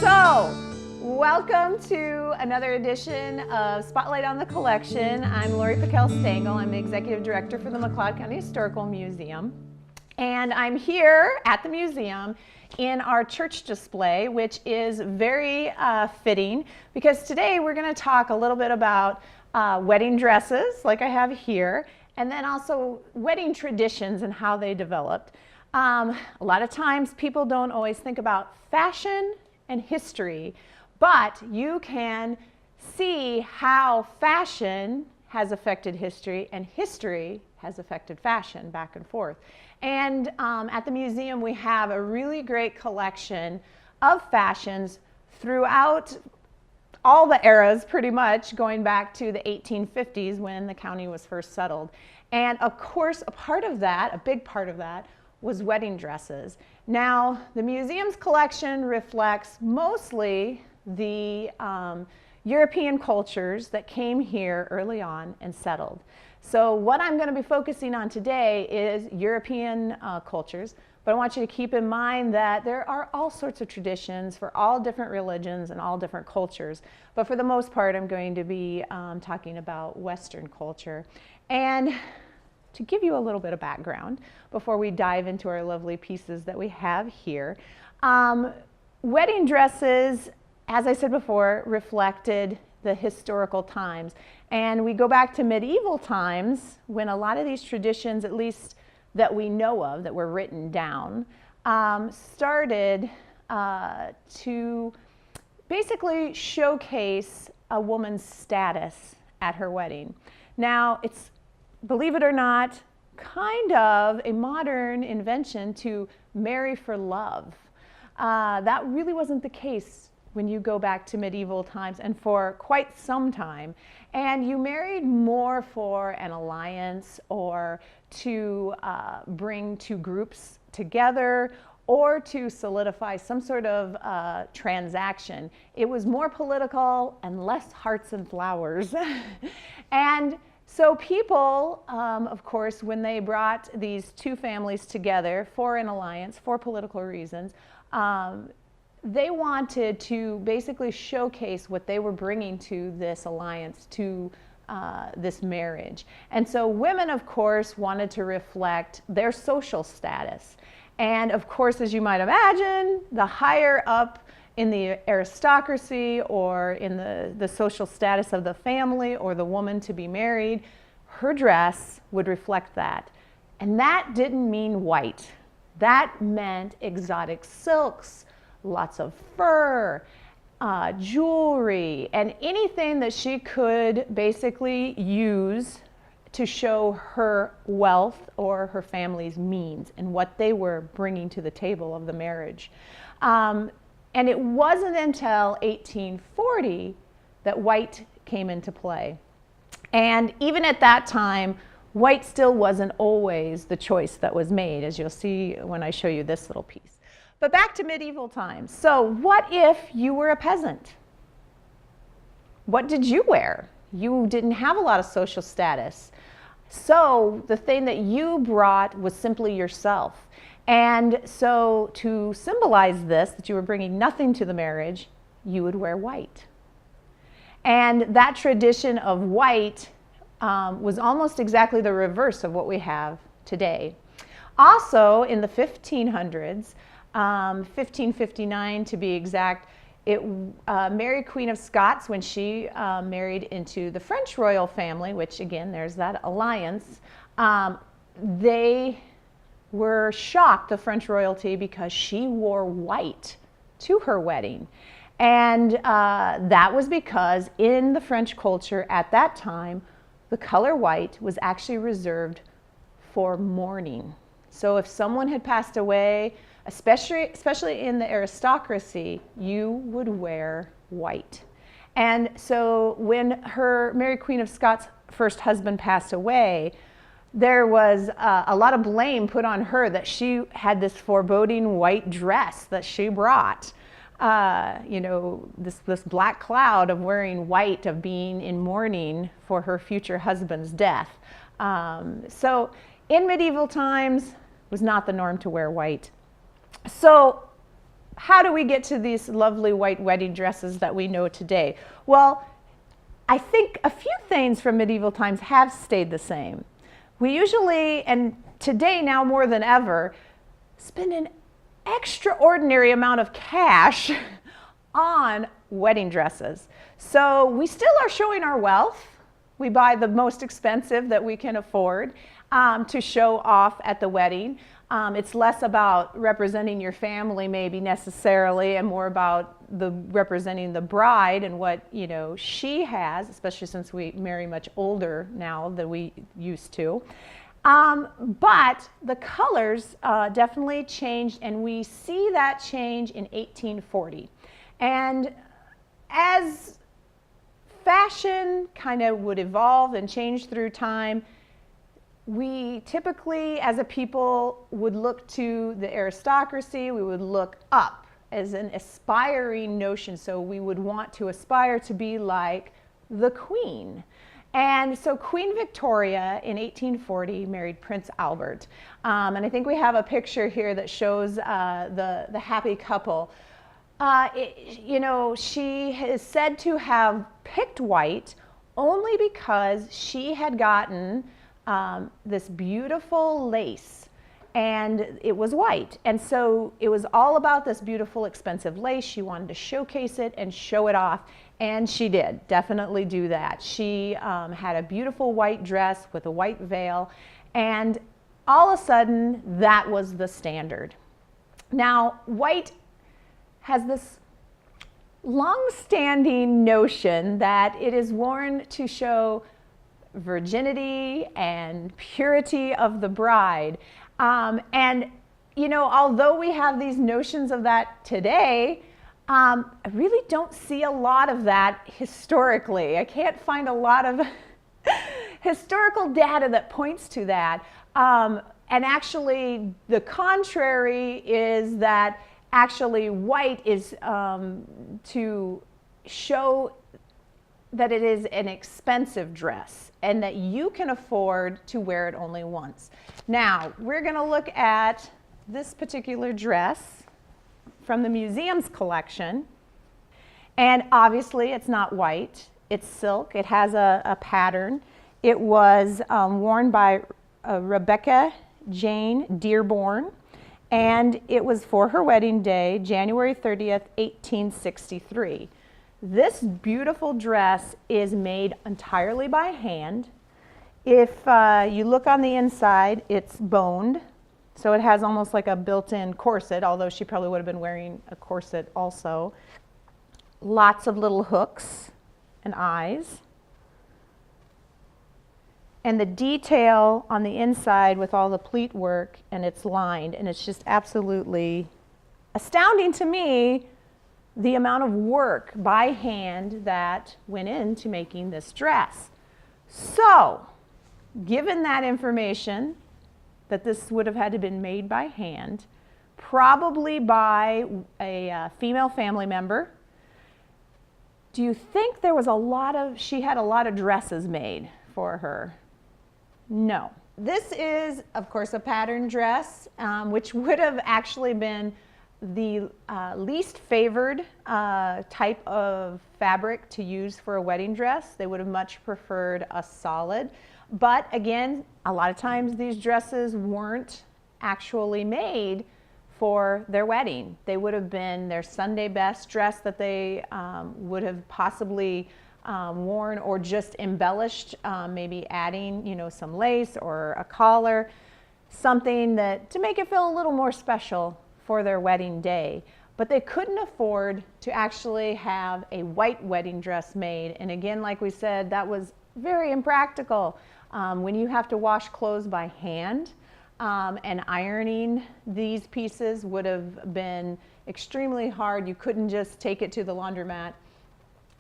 So, welcome to another edition of Spotlight on the Collection. I'm Lori Pickell Stengel. I'm the Executive Director for the McLeod County Historical Museum. And I'm here at the museum in our church display, which is very fitting because today we're going to talk a little bit about wedding dresses, like I have here, and then also wedding traditions and how they developed. A lot of times people don't always think about fashion and history, but you can see how fashion has affected history and history has affected fashion back and forth. And at the museum we have a really great collection of fashions throughout all the eras, pretty much going back to the 1850s when the county was first settled. And of course, a big part of that was wedding dresses. Now, the museum's collection reflects mostly the European cultures that came here early on and settled. So what I'm going to be focusing on today is European cultures, but I want you to keep in mind that there are all sorts of traditions for all different religions and all different cultures. But for the most part, I'm going to be talking about Western culture. And to give you a little bit of background before we dive into our lovely pieces that we have here, wedding dresses, as I said before, reflected the historical times. And we go back to medieval times when a lot of these traditions, at least that we know of, that were written down, started to basically showcase a woman's status at her wedding. Now, it's, believe it or not, kind of a modern invention to marry for love. That really wasn't the case when you go back to medieval times and for quite some time. And you married more for an alliance or to bring two groups together or to solidify some sort of transaction. It was more political and less hearts and flowers. And so people, of course, when they brought these two families together for an alliance, for political reasons, they wanted to basically showcase what they were bringing to this alliance, to this marriage. And so women, of course, wanted to reflect their social status. And of course, as you might imagine, the higher up in the aristocracy or in the social status of the family or the woman to be married, her dress would reflect that. And that didn't mean white. That meant exotic silks, lots of fur, jewelry, and anything that she could basically use to show her wealth or her family's means and what they were bringing to the table of the marriage. And it wasn't until 1840 that white came into play. And even at that time, white still wasn't always the choice that was made, as you'll see when I show you this little piece. But back to medieval times. So what if you were a peasant? What did you wear? You didn't have a lot of social status. So the thing that you brought was simply yourself. And so to symbolize this, that you were bringing nothing to the marriage, you would wear white. And that tradition of white was almost exactly the reverse of what we have today. Also, in the 1500s, 1559 to be exact, Mary Queen of Scots, when she married into the French royal family, which again, there's that alliance, they were shocked, the French royalty, because she wore white to her wedding. And that was because in the French culture at that time, the color white was actually reserved for mourning. So if someone had passed away, especially in the aristocracy, you would wear white. And so when Mary Queen of Scots' first husband passed away, there was a lot of blame put on her that she had this foreboding white dress that she brought. This black cloud of wearing white, of being in mourning for her future husband's death. So in medieval times, it was not the norm to wear white. So how do we get to these lovely white wedding dresses that we know today? Well, I think a few things from medieval times have stayed the same. We usually, and today now more than ever, spend an extraordinary amount of cash on wedding dresses. So we still are showing our wealth. We buy the most expensive that we can afford to show off at the wedding. It's less about representing your family maybe necessarily, and more about representing the bride and what she has, especially since we marry much older now than we used to. But the colors definitely changed, and we see that change in 1840. And as fashion kind of would evolve and change through time, we typically, as a people, would look to the aristocracy. We would look up as an aspiring notion. So we would want to aspire to be like the Queen. And so Queen Victoria in 1840 married Prince Albert. And I think we have a picture here that shows the happy couple. She is said to have picked white only because she had gotten this beautiful lace, and it was white. And so it was all about this beautiful, expensive lace. She wanted to showcase it and show it off, and she did definitely do that. She had a beautiful white dress with a white veil, and all of a sudden, that was the standard. Now, white has this long-standing notion that it is worn to show virginity and purity of the bride. And although we have these notions of that today, I really don't see a lot of that historically. I can't find a lot of historical data that points to that. And actually, the contrary is that actually white is to show that it is an expensive dress and that you can afford to wear it only once. Now, we're going to look at this particular dress from the museum's collection. And obviously, it's not white. It's silk. It has a pattern. It was worn by Rebecca Jane Dearborn, and it was for her wedding day, January 30th, 1863. This beautiful dress is made entirely by hand. If you look on the inside, it's boned, so it has almost like a built-in corset, although she probably would have been wearing a corset also. Lots of little hooks and eyes. And the detail on the inside with all the pleat work, and it's lined, and it's just absolutely astounding to me, the amount of work by hand that went into making this dress. So, given that information, that this would have had to been made by hand, probably by a female family member, do you think there was she had a lot of dresses made for her? No. This is, of course, a pattern dress, which would have actually been the least favored type of fabric to use for a wedding dress. They would have much preferred a solid. But again, a lot of times these dresses weren't actually made for their wedding. They would have been their Sunday best dress that they would have possibly worn or just embellished, maybe adding, some lace or a collar, something to make it feel a little more special for their wedding day. But they couldn't afford to actually have a white wedding dress made. And again, like we said, that was very impractical. When you have to wash clothes by hand, and ironing these pieces would have been extremely hard. You couldn't just take it to the laundromat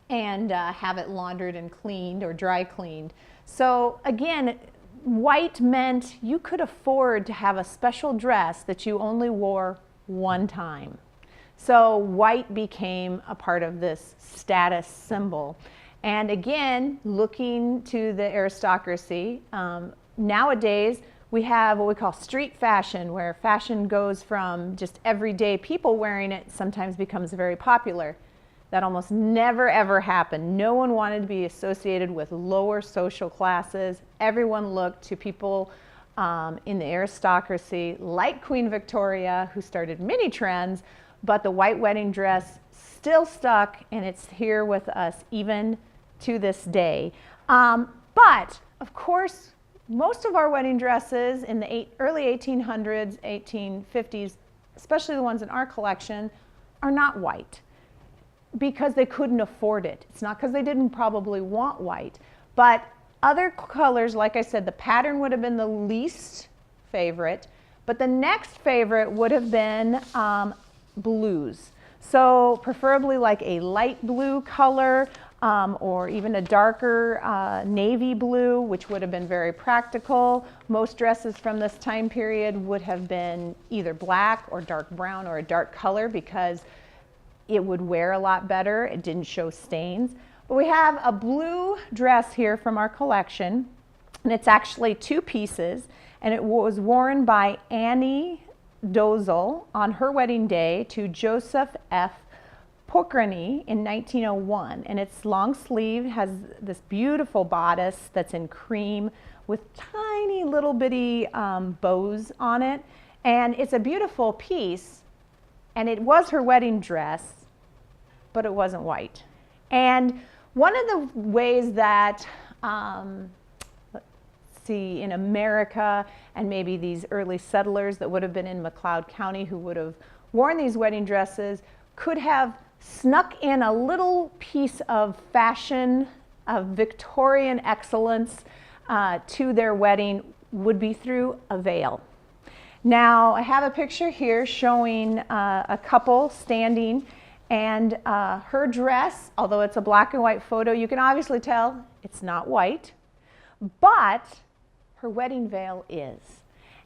and have it laundered and cleaned or dry cleaned. So again, white meant you could afford to have a special dress that you only wore one time. So white became a part of this status symbol. And again, looking to the aristocracy, nowadays We have what we call street fashion, where fashion goes from just everyday people wearing it, sometimes becomes very popular. That almost never ever happened. No one wanted to be associated with lower social classes. Everyone looked to people in the aristocracy, like Queen Victoria, who started many trends, but the white wedding dress still stuck, and it's here with us even to this day. But of course, most of our wedding dresses in the early 1800s, 1850s, especially the ones in our collection, are not white because they couldn't afford it. It's not because they didn't probably want white, but other colors, like I said, the pattern would have been the least favorite, but the next favorite would have been blues. So preferably like a light blue color, or even a darker navy blue, which would have been very practical. Most dresses from this time period would have been either black or dark brown or a dark color because it would wear a lot better. It didn't show stains. But we have a blue dress here from our collection, and it's actually two pieces, and it was worn by Annie Dozel on her wedding day to Joseph F. Pokrany in 1901, and it's long sleeve, has this beautiful bodice that's in cream with tiny little bitty bows on it, and it's a beautiful piece, and it was her wedding dress, but it wasn't white. And one of the ways that let's see, in America and maybe these early settlers that would have been in McLeod County who would have worn these wedding dresses could have snuck in a little piece of fashion, of Victorian excellence to their wedding would be through a veil. Now, I have a picture here showing a couple standing, and her dress, although it's a black and white photo, you can obviously tell it's not white, but her wedding veil is.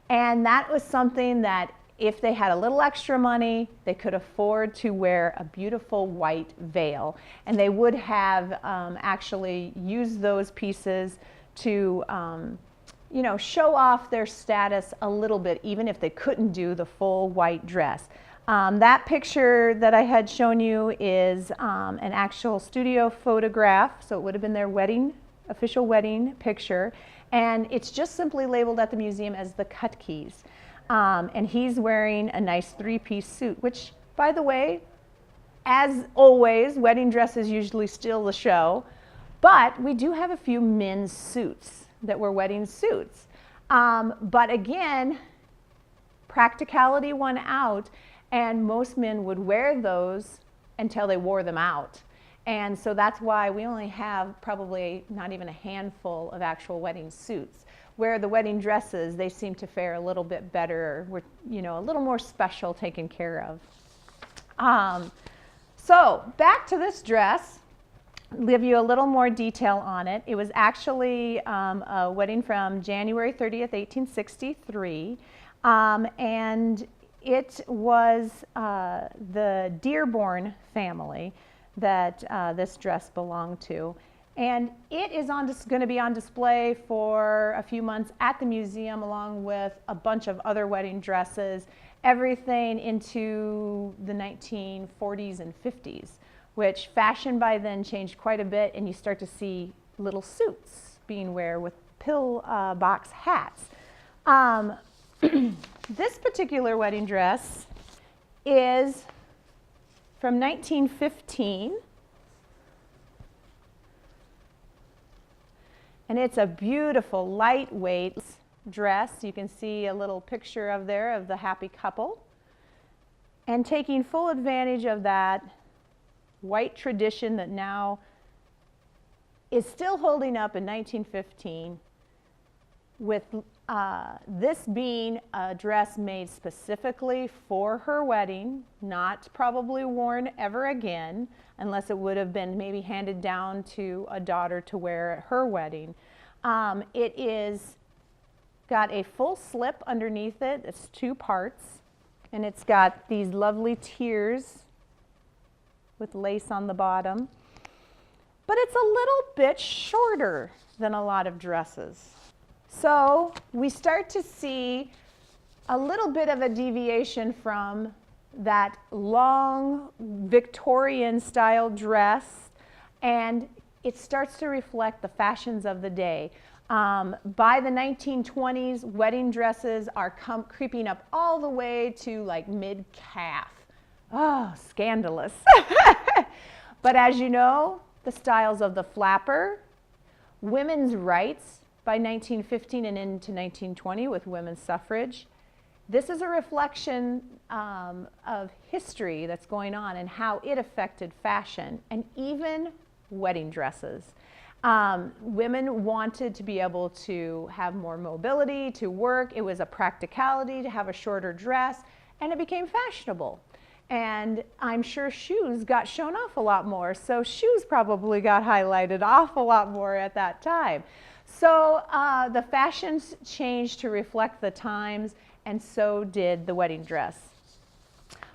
And that was something that if they had a little extra money, they could afford to wear a beautiful white veil. And they would have actually used those pieces to you know, show off their status a little bit, even if they couldn't do the full white dress. That picture that I had shown you is an actual studio photograph, so it would have been their wedding, official wedding picture. And it's just simply labeled at the museum as the Kutke's. And he's wearing a nice three-piece suit, which, by the way, as always, wedding dresses usually steal the show. But we do have a few men's suits that were wedding suits. But again, practicality won out, and most men would wear those until they wore them out. And so that's why we only have probably not even a handful of actual wedding suits. Where the wedding dresses, they seem to fare a little bit better, were, you know, a little more special taken care of. So back to this dress, I'll give you a little more detail on it. It was actually a wedding from January 30th, 1863, and it was the Dearborn family that this dress belonged to. And it is going to be on display for a few months at the museum, along with a bunch of other wedding dresses, everything into the 1940s and 50s, which fashion by then changed quite a bit, and you start to see little suits being worn with pill box hats. This particular wedding dress is from 1915. And it's a beautiful, lightweight dress. You can see a little picture of there of the happy couple. And taking full advantage of that white tradition that now is still holding up in 1915, with this being a dress made specifically for her wedding, not probably worn ever again, unless it would have been maybe handed down to a daughter to wear at her wedding. It is got a full slip underneath it. It's two parts, and it's got these lovely tiers with lace on the bottom. But it's a little bit shorter than a lot of dresses. So we start to see a little bit of a deviation from that long Victorian style dress, and it starts to reflect the fashions of the day. By the 1920s, wedding dresses are creeping up all the way to like mid-calf. Oh, scandalous. But as you know, the styles of the flapper, women's rights by 1915 and into 1920 with women's suffrage. This is a reflection of history that's going on and how it affected fashion and even wedding dresses. Women wanted to be able to have more mobility, to work. It was a practicality to have a shorter dress, and it became fashionable. And I'm sure shoes got shown off a lot more, so shoes probably got highlighted off a lot more at that time. So the fashions changed to reflect the times, and so did the wedding dress.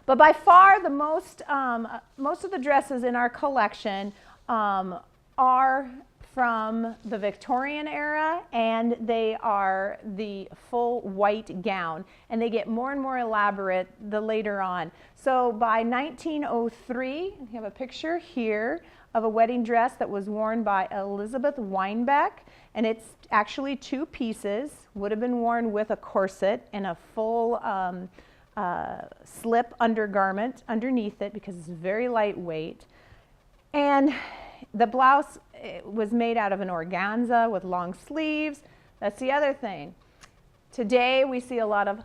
But by far the most of the dresses in our collection are from the Victorian era, and they are the full white gown, and they get more and more elaborate the later on. So by 1903, we have a picture here of a wedding dress that was worn by Elizabeth Weinbeck, and it's actually two pieces, would have been worn with a corset and a full slip undergarment underneath it because it's very lightweight. And the blouse was made out of an organza with long sleeves. That's the other thing. Today we see a lot of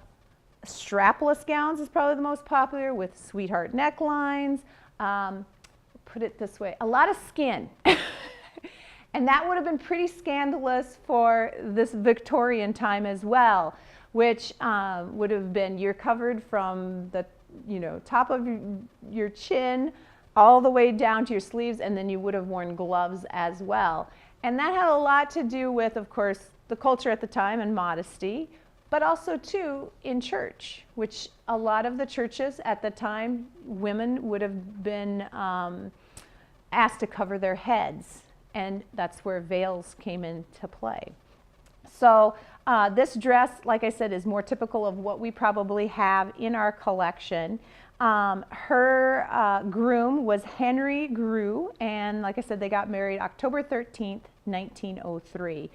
strapless gowns is probably the most popular with sweetheart necklines. Put it this way, a lot of skin. And that would have been pretty scandalous for this Victorian time as well, which would have been you're covered from the top of your chin all the way down to your sleeves, and then you would have worn gloves as well. And that had a lot to do with, of course, the culture at the time and modesty, but also too in church, which a lot of the churches at the time, women would have been asked to cover their heads, and that's where veils came into play. So this dress, like I said, is more typical of what we probably have in our collection. Her groom was Henry Grew, and like I said, they got married October 13th, 1903.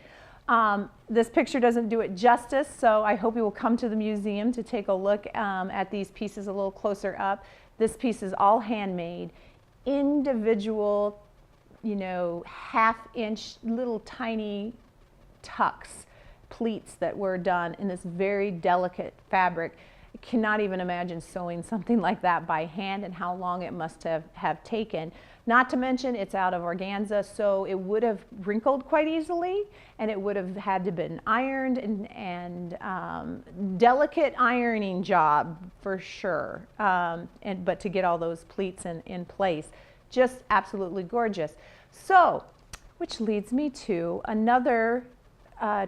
This picture doesn't do it justice, so I hope you will come to the museum to take a look at these pieces a little closer up. This piece is all handmade, individual, half-inch little tiny tucks, pleats that were done in this very delicate fabric. I cannot even imagine sewing something like that by hand and how long it must have taken. Not to mention it's out of organza, so it would have wrinkled quite easily, and it would have had to been ironed and delicate ironing job for sure. But to get all those pleats in place, just absolutely gorgeous. So, which leads me to another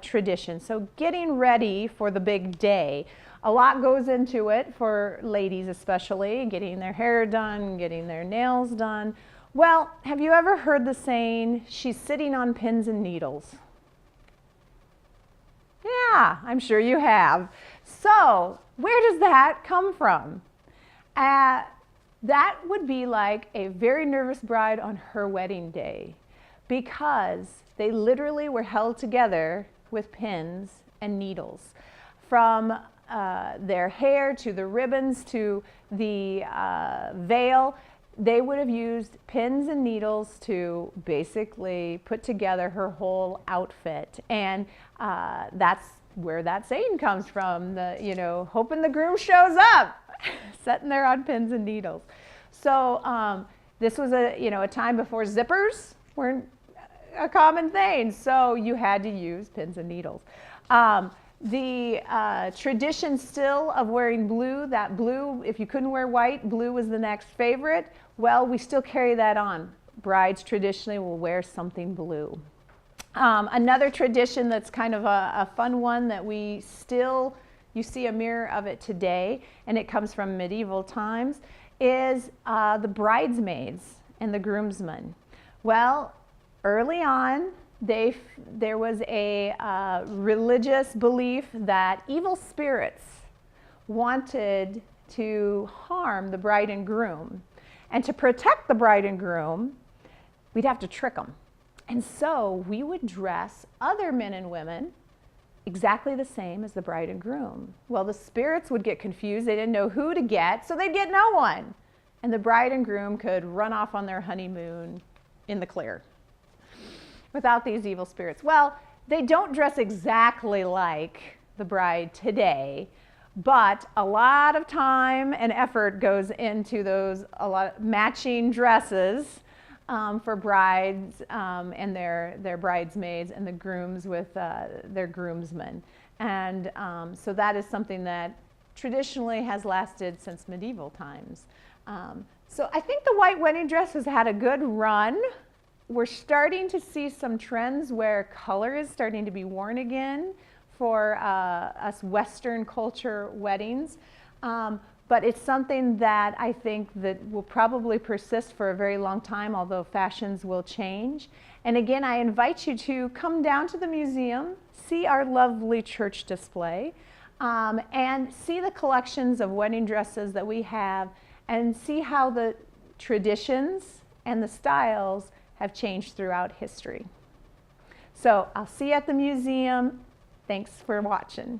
tradition. So getting ready for the big day. A lot goes into it for ladies especially, getting their hair done, getting their nails done. Well, have you ever heard the saying, she's sitting on pins and needles? Yeah, I'm sure you have. So where does that come from? That would be like a very nervous bride on her wedding day, because they literally were held together with pins and needles. From their hair to the ribbons to the veil, they would have used pins and needles to basically put together her whole outfit. And that's where that saying comes from, hoping the groom shows up, sitting there on pins and needles. So this was a time before zippers weren't a common thing, so you had to use pins and needles. The tradition still of wearing blue, that blue, if you couldn't wear white, blue was the next favorite. Well, we still carry that on. Brides traditionally will wear something blue. Another tradition that's kind of a fun one that you see a mirror of it today, and it comes from medieval times, is the bridesmaids and the groomsmen. Well, early on, there was a religious belief that evil spirits wanted to harm the bride and groom. And to protect the bride and groom, we'd have to trick them. And so we would dress other men and women exactly the same as the bride and groom. Well, the spirits would get confused. They didn't know who to get, so they'd get no one. And the bride and groom could run off on their honeymoon in the clear without these evil spirits. Well, they don't dress exactly like the bride today, but a lot of time and effort goes into those matching dresses for brides and their bridesmaids, and the grooms with their groomsmen. And so that is something that traditionally has lasted since medieval times. So I think the white wedding dress has had a good run. We're starting to see some trends where color is starting to be worn again for us Western culture weddings. But it's something that I think that will probably persist for a very long time, although fashions will change. And again, I invite you to come down to the museum, see our lovely church display, and see the collections of wedding dresses that we have, and see how the traditions and the styles have changed throughout history. So I'll see you at the museum. Thanks for watching.